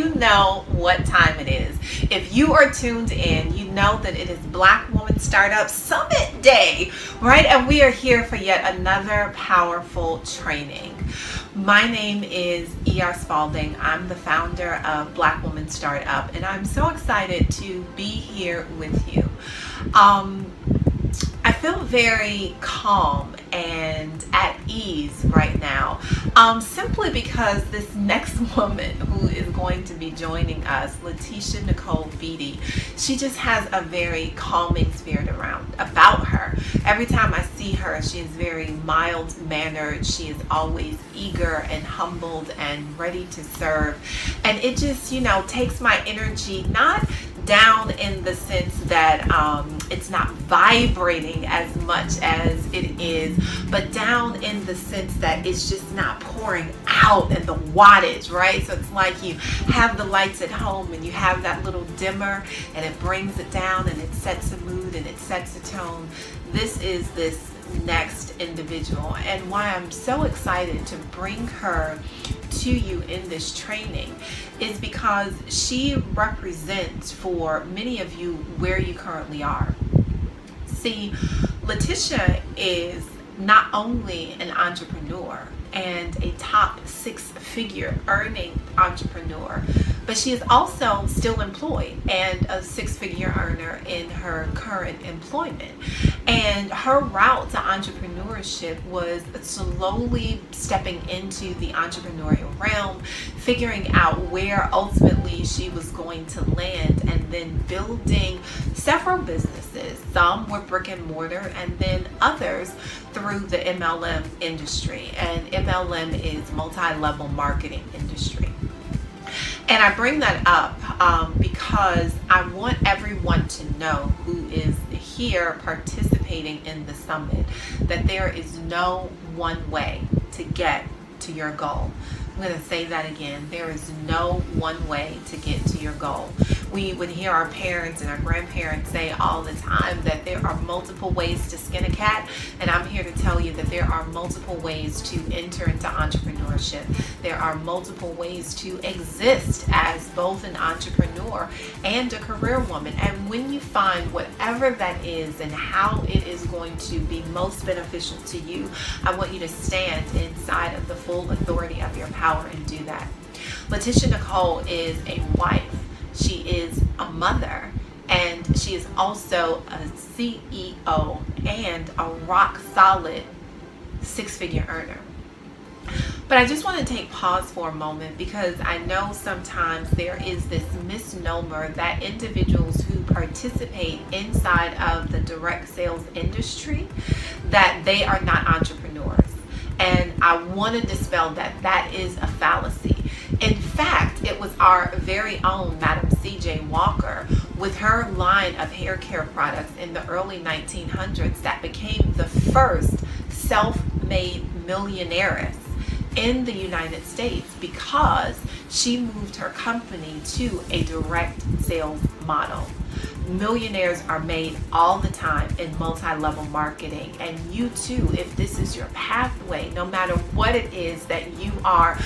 you know what time it is. If you are tuned in, you know that it is Blackwoman Startup Summit Day, right? And we are here for yet another powerful training. My name is E.R. Spalding. I'm the founder of Blackwoman Startup, and I'm so excited to be here with you. I feel very calm and at ease right now, simply because this next woman who is going to be joining us, Laticia Nicole Beatty, she just has a very calming spirit about her. Every time I see her, she is very mild-mannered. She is always eager and humbled and ready to serve. And it just, takes my energy, not down in the sense that it's not vibrating as much as it is, but down in the sense that it's just not pouring out in the wattage, right? So it's like you have the lights at home and you have that little dimmer and it brings it down and it sets a mood and it sets a tone. This is this next individual, and why I'm so excited to bring her to you in this training is because she represents for many of you where you currently are. See, Laticia is not only an entrepreneur and a top six-figure earning entrepreneur, but she is also still employed and a six-figure earner in her current employment. And her route to entrepreneurship was slowly stepping into the entrepreneurial realm, figuring out where ultimately she was going to land, and then building several businesses. Some were brick and mortar, and then others through the MLM industry. And MLM is multi-level marketing industry. And I bring that up because I want everyone to know who is here participating in the summit that there is no one way to get to your goal. I'm going to say that again. There is no one way to get to your goal. We would hear our parents and our grandparents say all the time that there are multiple ways to skin a cat, and I'm here to tell you that there are multiple ways to enter into entrepreneurship. There are multiple ways to exist as both an entrepreneur and a career woman. And when you find whatever that is and how it is going to be most beneficial to you, I want you to stand inside of the full authority of your power and do that. Laticia Nicole is a wife. She is a mother, and she is also a CEO and a rock solid six-figure earner. But I just want to take pause for a moment because I know sometimes there is this misnomer that individuals who participate inside of the direct sales industry, that they are not entrepreneurs. And I want to dispel that. That is a fallacy. In fact, it was our very own Madam C.J. Walker with her line of hair care products in the early 1900s that became the first self-made millionaires in the United States because she moved her company to a direct sales model. Millionaires are made all the time in multi-level marketing, and you too, if this is your pathway, no matter what it is that you are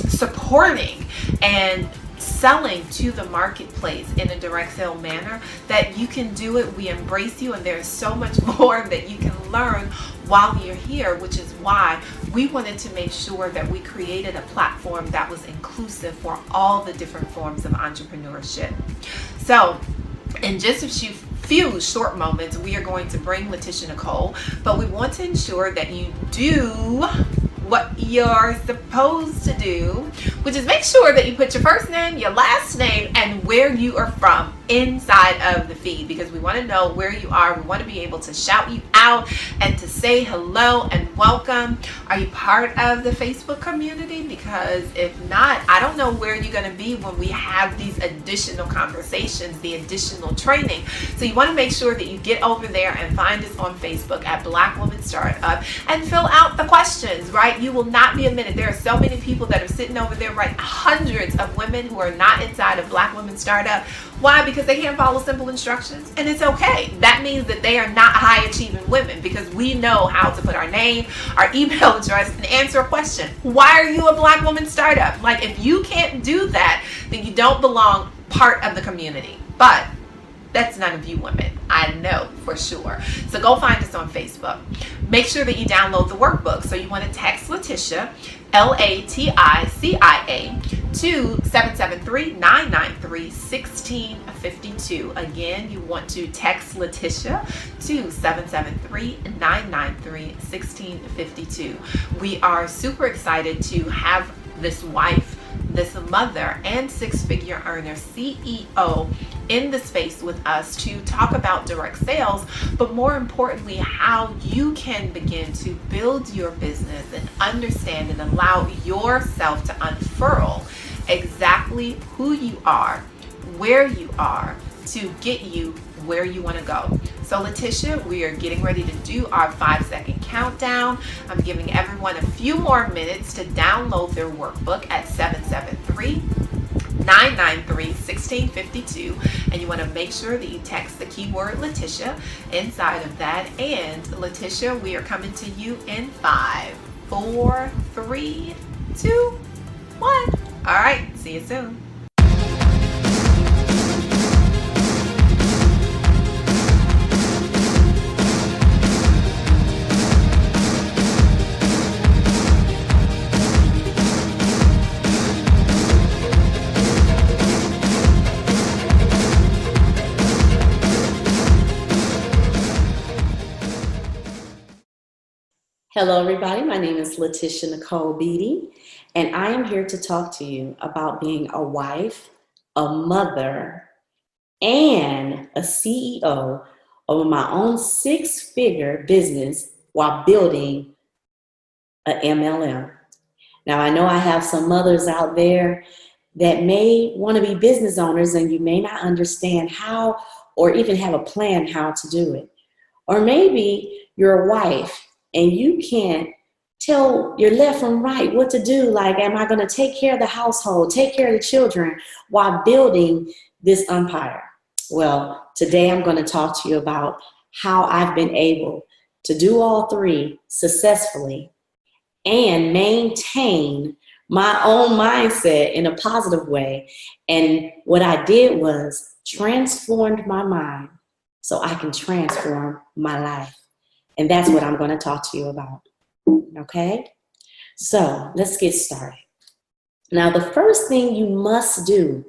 supporting and selling to the marketplace in a direct sale manner, that you can do it. We embrace you, and there's so much more that you can learn while you're here, which is why we wanted to make sure that we created a platform that was inclusive for all the different forms of entrepreneurship. So in just a few short moments, we are going to bring Laticia Nicole, but we want to ensure that you do what you're supposed to do, which is make sure that you put your first name, your last name, and where you are from inside of the feed, because we want to know where you are. We want to be able to shout you out and to say hello and welcome. Are you part of the Facebook community? Because if not, I don't know where you're going to be when we have these additional conversations, the additional training. So you want to make sure that you get over there and find us on Facebook at Blackwoman Startup and fill out the questions, right? You will not be admitted. There are so many people that are sitting over there, right? Hundreds of women who are not inside of Blackwoman Startup. Why? Because because they can't follow simple instructions, and it's okay. That means that they are not high achieving women, because we know how to put our name, our email address, and answer a question. Why are you a Black woman startup? Like, if you can't do that, then you don't belong part of the community. But that's none of you women, I know for sure. So go find us on Facebook. Make sure that you download the workbook. So you want to text Laticia, Laticia, to 773-993-1652. Again, you want to text Laticia to 773-993-1652. We are super excited to have this wife, this mother, and six-figure earner CEO in the space with us to talk about direct sales, but more importantly, how you can begin to build your business and understand and allow yourself to unfurl exactly who you are, where you are, to get you where you want to go. So Laticia, we are getting ready to do our 5-second countdown. I'm giving everyone a few more minutes to download their workbook at 773-993-1652, and you want to make sure that you text the keyword Laticia inside of that. And Laticia, we are coming to you in 5, 4, 3, 2, 1. All right, see you soon. Hello, everybody. My name is Laticia Nicole Beatty, and I am here to talk to you about being a wife, a mother, and a CEO of my own six-figure business while building an MLM. Now, I know I have some mothers out there that may want to be business owners, and you may not understand how or even have a plan how to do it. Or maybe you're a wife and you can't tell your left from right what to do. Like, am I going to take care of the household, take care of the children while building this empire? Well, today I'm going to talk to you about how I've been able to do all three successfully and maintain my own mindset in a positive way. And what I did was transformed my mind so I can transform my life. And that's what I'm going to talk to you about. Okay? So let's get started. Now, the first thing you must do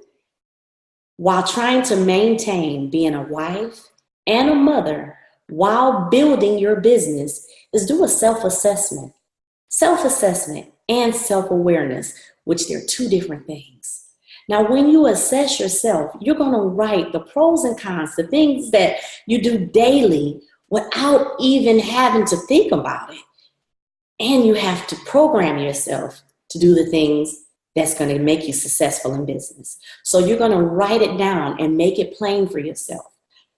while trying to maintain being a wife and a mother while building your business is do a self-assessment. Self-assessment and self-awareness, which they're two different things. Now, when you assess yourself, you're going to write the pros and cons, the things that you do daily without even having to think about it. And you have to program yourself to do the things that's going to make you successful in business. So you're going to write it down and make it plain for yourself,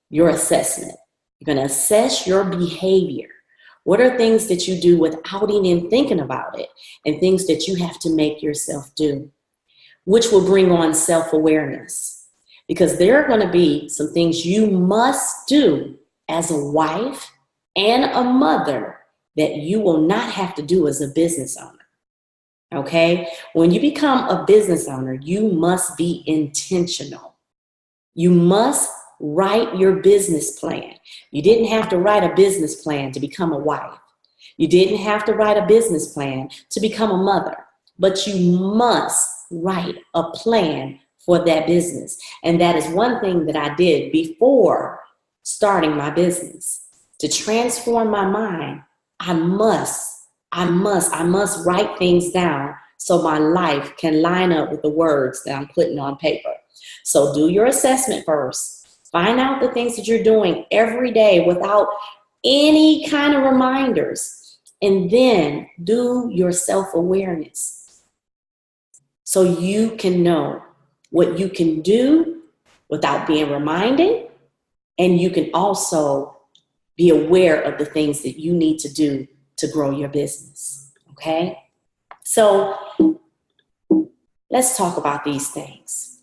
your assessment. You're going to assess your behavior. What are things that you do without even thinking about it, and things that you have to make yourself do, which will bring on self-awareness. Because there are going to be some things you must do as a wife and a mother that you will not have to do as a business owner. Okay? When you become a business owner, you must be intentional. You must write your business plan. You didn't have to write a business plan to become a wife. You didn't have to write a business plan to become a mother, but you must write a plan for that business. And that is one thing that I did before starting my business. To transform my mind, I must write things down so my life can line up with the words that I'm putting on paper. So do your assessment first. Find out the things that you're doing every day without any kind of reminders. And then do your self-awareness so you can know what you can do without being reminded. And you can also be aware of the things that you need to do to grow your business. Okay? So let's talk about these things.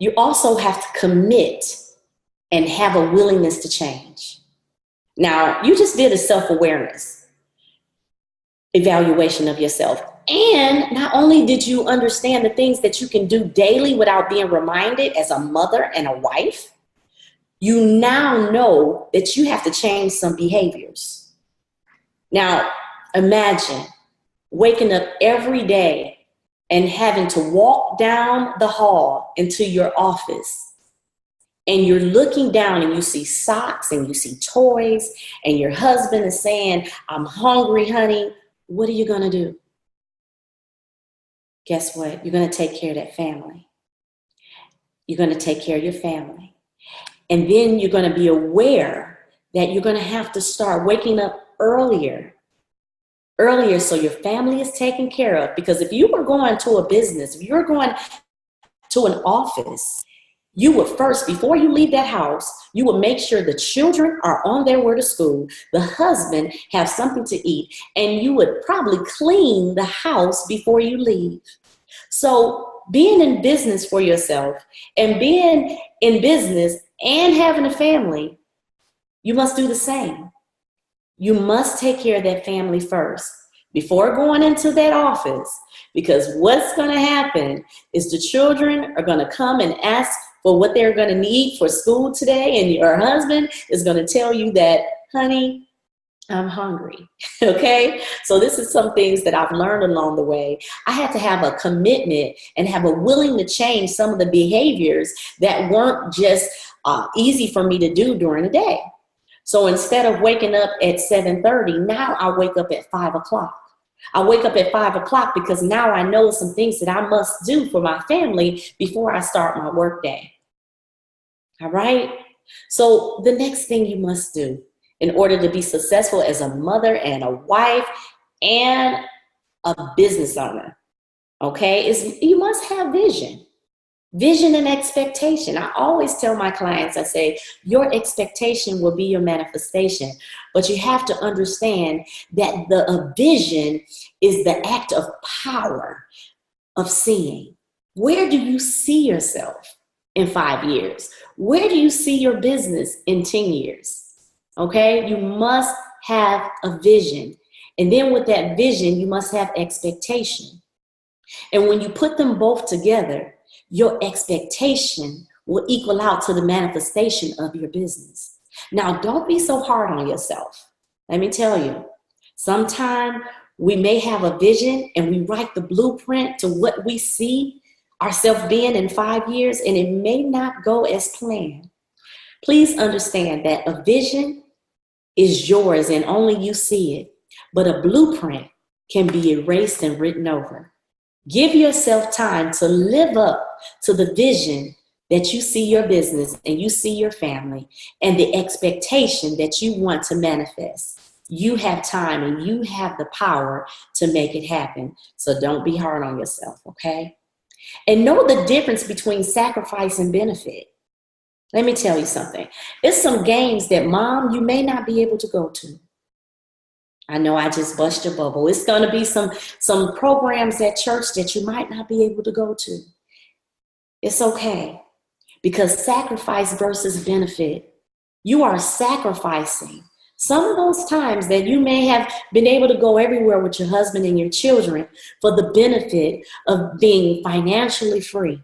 you also have to commit and have a willingness to change. Now, you just did a self-awareness evaluation of yourself. And not only did you understand the things that you can do daily without being reminded as a mother and a wife, you now know that you have to change some behaviors. Now, imagine waking up every day and having to walk down the hall into your office, and you're looking down and you see socks and you see toys, and your husband is saying, "I'm hungry, honey." What are you going to do? Guess what? You're going to take care of that family. You're going to take care of your family. And then you're going to be aware that you're going to have to start waking up earlier so your family is taken care of. Because if you were going to a business, if you're going to an office, you would first, before you leave that house, you would make sure the children are on their way to school, the husband have something to eat, and you would probably clean the house before you leave. So being in business for yourself and being in business and having a family, you must do the same. You must take care of that family first before going into that office, because what's going to happen is the children are going to come and ask for what they're going to need for school today, and your husband is going to tell you that, "Honey, I'm hungry." Okay? So this is some things that I've learned along the way. I had to have a commitment and have a willing to change some of the behaviors that weren't just easy for me to do during the day. So instead of waking up at 7:30, now I wake up at 5 o'clock. I wake up at 5 o'clock because now I know some things that I must do for my family before I start my work day. All right? So the next thing you must do in order to be successful as a mother and a wife and a business owner, okay, is you must have vision. Vision and expectation. I always tell my clients, I say, your expectation will be your manifestation. But you have to understand that the vision is the act of power of seeing. Where do you see yourself in 5 years? Where do you see your business in 10 years? Okay, you must have a vision. And then with that vision, you must have expectation. And when you put them both together, your expectation will equal out to the manifestation of your business. Now, don't be so hard on yourself. Let me tell you, sometimes we may have a vision and we write the blueprint to what we see ourselves being in 5 years, and it may not go as planned. Please understand that a vision is yours and only you see it, but a blueprint can be erased and written over. Give yourself time to live up to the vision that you see your business and you see your family and the expectation that you want to manifest. You have time and you have the power to make it happen. So don't be hard on yourself, okay? And know the difference between sacrifice and benefit. Let me tell you something. It's some games that, Mom, you may not be able to go to. I know I just bust your bubble. It's going to be some programs at church that you might not be able to go to. It's okay, because sacrifice versus benefit. You are sacrificing some of those times that you may have been able to go everywhere with your husband and your children for the benefit of being financially free,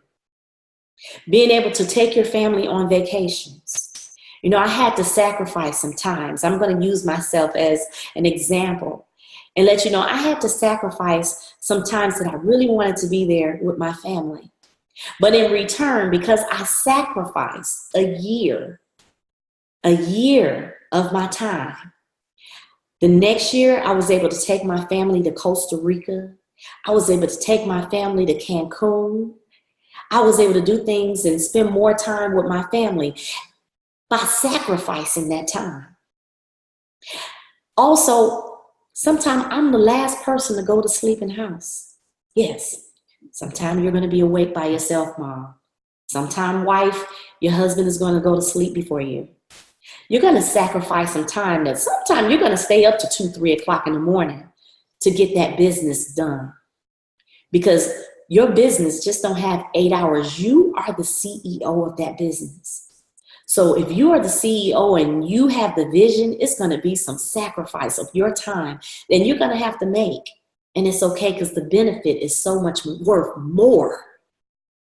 being able to take your family on vacations. You know, I had to sacrifice sometimes. I'm going to use myself as an example and let you know I had to sacrifice sometimes that I really wanted to be there with my family. But in return, because I sacrificed a year of my time, the next year I was able to take my family to Costa Rica. I was able to take my family to Cancun. I was able to do things and spend more time with my family by sacrificing that time. Also, sometimes I'm the last person to go to sleep in the house. Yes, sometimes you're going to be awake by yourself, Mom. Sometimes, wife, your husband is going to go to sleep before you. You're going to sacrifice some time that sometimes you're going to stay up to 2, 3 o'clock in the morning to get that business done. Because Your business just don't have 8 hours. You are the CEO of that business. So if you are the CEO and you have the vision, it's going to be some sacrifice of your time that you're going to have to make. And it's okay, because the benefit is so much worth more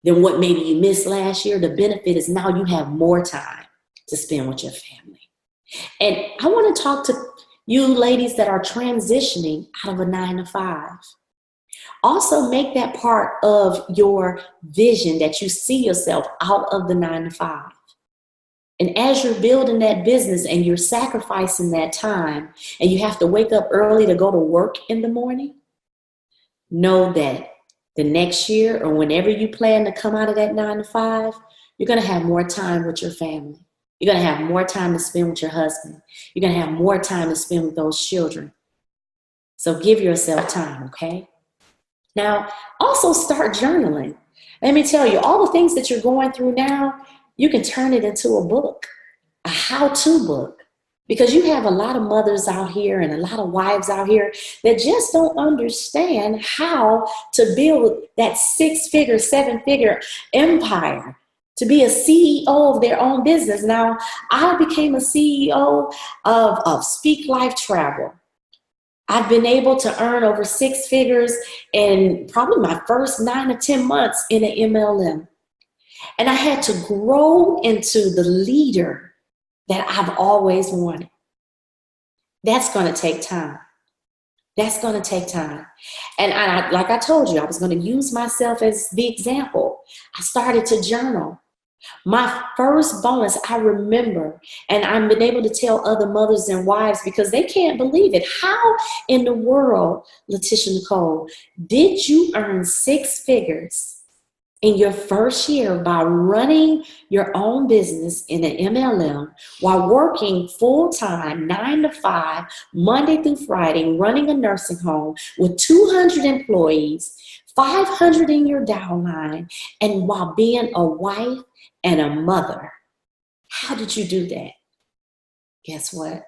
than what maybe you missed last year. The benefit is now you have more time to spend with your family. And I want to talk to you ladies that are transitioning out of a 9-to-5. Also make that part of your vision, that you see yourself out of the 9-to-5. And as you're building that business and you're sacrificing that time, and you have to wake up early to go to work in the morning, know that the next year or whenever you plan to come out of that 9-to-5, you're going to have more time with your family. You're going to have more time to spend with your husband. You're going to have more time to spend with those children. So give yourself time, okay? Now, also start journaling. Let me tell you, all the things that you're going through now, you can turn it into a book, a how-to book, because you have a lot of mothers out here and a lot of wives out here that just don't understand how to build that 6-figure, 7-figure empire, to be a CEO of their own business. Now, I became a CEO of Speak Life Travel. I've been able to earn over 6 figures in probably my first 9 to 10 months in an MLM. And I had to grow into the leader that I've always wanted. That's going to take time. That's going to take time. And like I told you, I was going to use myself as the example. I started to journal. My first bonus, I remember, and I've been able to tell other mothers and wives because they can't believe it. How in the world, Laticia Nicole, did you earn 6 figures in your first year by running your own business in an MLM while working full-time, 9-to-5, Monday through Friday, running a nursing home with 200 employees, 500 in your downline, and while being a wife and a mother? How did you do that? Guess what?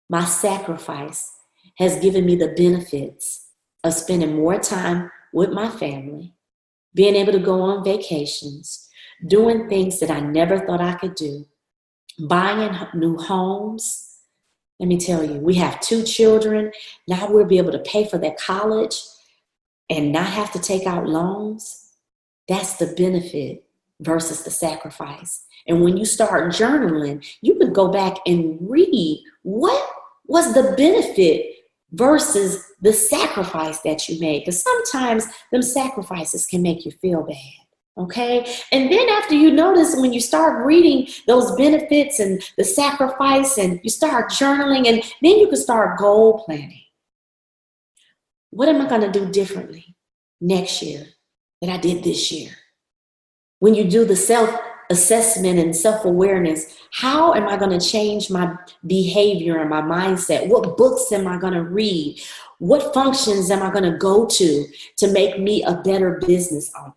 My sacrifice has given me the benefits of spending more time with my family, being able to go on vacations, doing things that I never thought I could do, buying new homes. Let me tell you, we have 2 children. Now we'll be able to pay for their college and not have to take out loans. That's the benefit versus the sacrifice. And when you start journaling, you can go back and read what was the benefit versus the sacrifice that you made. Because sometimes them sacrifices can make you feel bad. Okay? And then after you notice, when you start reading those benefits and the sacrifice, and you start journaling, and then you can start goal planning. What am I going to do differently next year that I did this year? When you do the self-assessment and self-awareness, how am I going to change my behavior and my mindset? What books am I going to read? What functions am I going to go to make me a better business owner?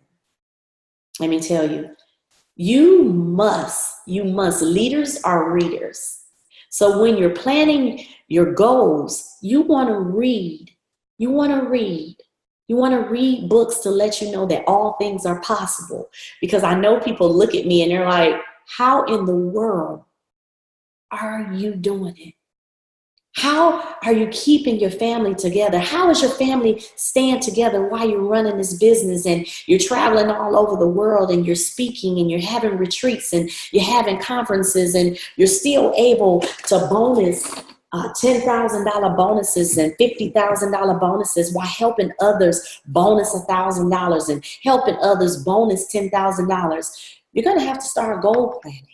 Let me tell you, you must, leaders are readers. So when you're planning your goals, you want to read. You want to read books to let you know that all things are possible. Because I know people look at me and they're like, how in the world are you doing it? How are you keeping your family together? How is your family staying together while you're running this business and you're traveling all over the world and you're speaking and you're having retreats and you're having conferences and you're still able to bonus $10,000 bonuses and $50,000 bonuses while helping others bonus $1,000 and helping others bonus $10,000. You're going to have to start goal planning.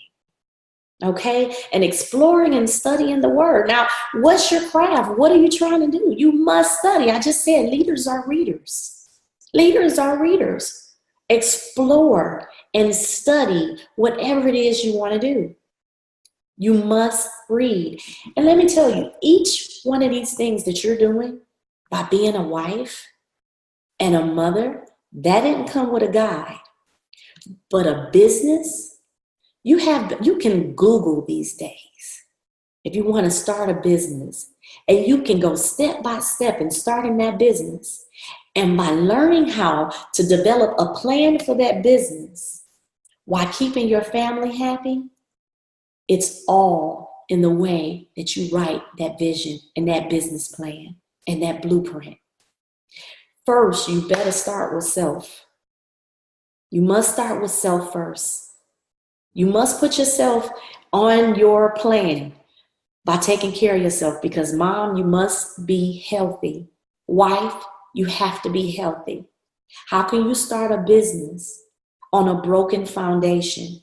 Okay? And exploring and studying the word. Now, what's your craft? What are you trying to do? You must study. I just said leaders are readers. Leaders are readers. Explore and study whatever it is you want to do. You must read. And let me tell you, each one of these things that you're doing by being a wife and a mother, that didn't come with a guide. But a business, you can Google these days if you want to start a business, and you can go step by step in starting that business. And by learning how to develop a plan for that business while keeping your family happy, it's all in the way that you write that vision and that business plan and that blueprint. First, you better start with self. You must start with self first. You must put yourself on your plan by taking care of yourself, because mom, you must be healthy. Wife, you have to be healthy. How can you start a business on a broken foundation?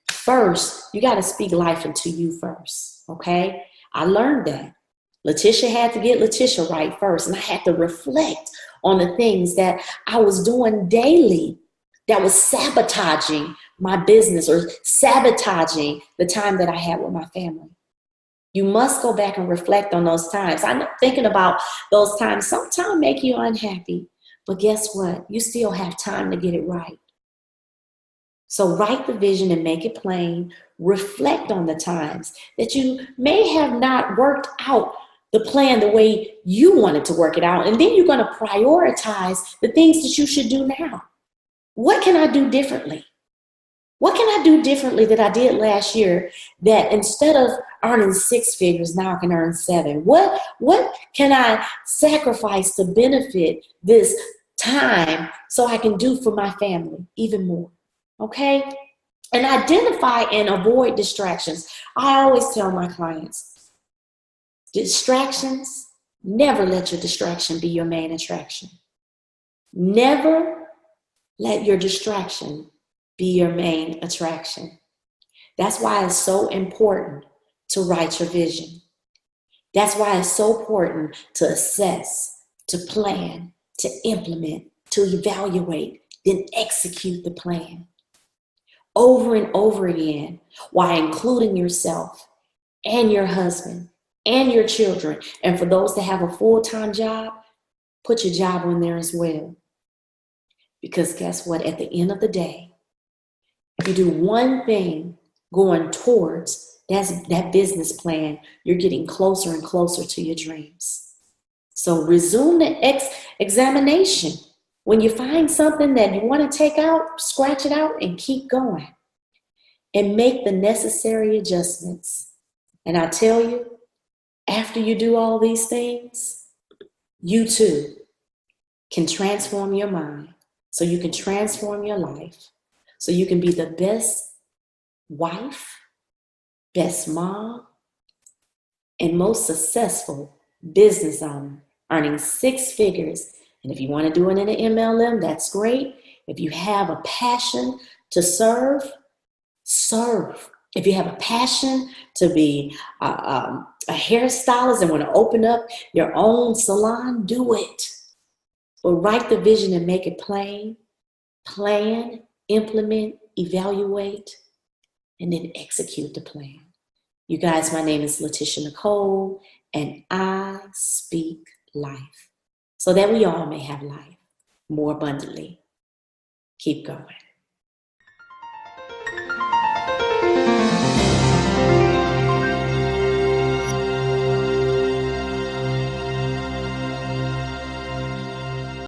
First, you got to speak life into you first, okay? I learned that. Laticia had to get Laticia right first, and I had to reflect on the things that I was doing daily that was sabotaging my business or sabotaging the time that I had with my family. You must go back and reflect on those times. I know thinking about those times sometimes make you unhappy, but guess what? You still have time to get it right. So write the vision and make it plain. Reflect on the times that you may have not worked out the plan the way you wanted to work it out. And then you're going to prioritize the things that you should do now. What can I do differently? What can I do differently that I did last year that instead of earning 6 figures, now I can earn 7? What can I sacrifice to benefit this time so I can do for my family even more? Okay? And identify and avoid distractions. I always tell my clients, distractions, never let your distraction be your main attraction. Never let your distraction be your main attraction. That's why it's so important to write your vision. That's why it's so important to assess, to plan, to implement, to evaluate, then execute the plan over and over again, while including yourself and your husband and your children. And for those that have a full-time job, put your job on there as well. Because guess what? At the end of the day, you do one thing going towards that business plan, you're getting closer and closer to your dreams. So resume the examination. When you find something that you want to take out, scratch it out and keep going. And make the necessary adjustments. And I tell you, after you do all these things, you too can transform your mind so you can transform your life, so you can be the best wife, best mom, and most successful business owner, earning 6 figures. And if you want to do it in an MLM, that's great. If you have a passion to serve. If you have a passion to be a hairstylist and want to open up your own salon, do it. But write the vision and make it plain. Plan, implement, evaluate, and then execute the plan. You guys, my name is Laticia Nicole, and I speak life so that we all may have life more abundantly. Keep going.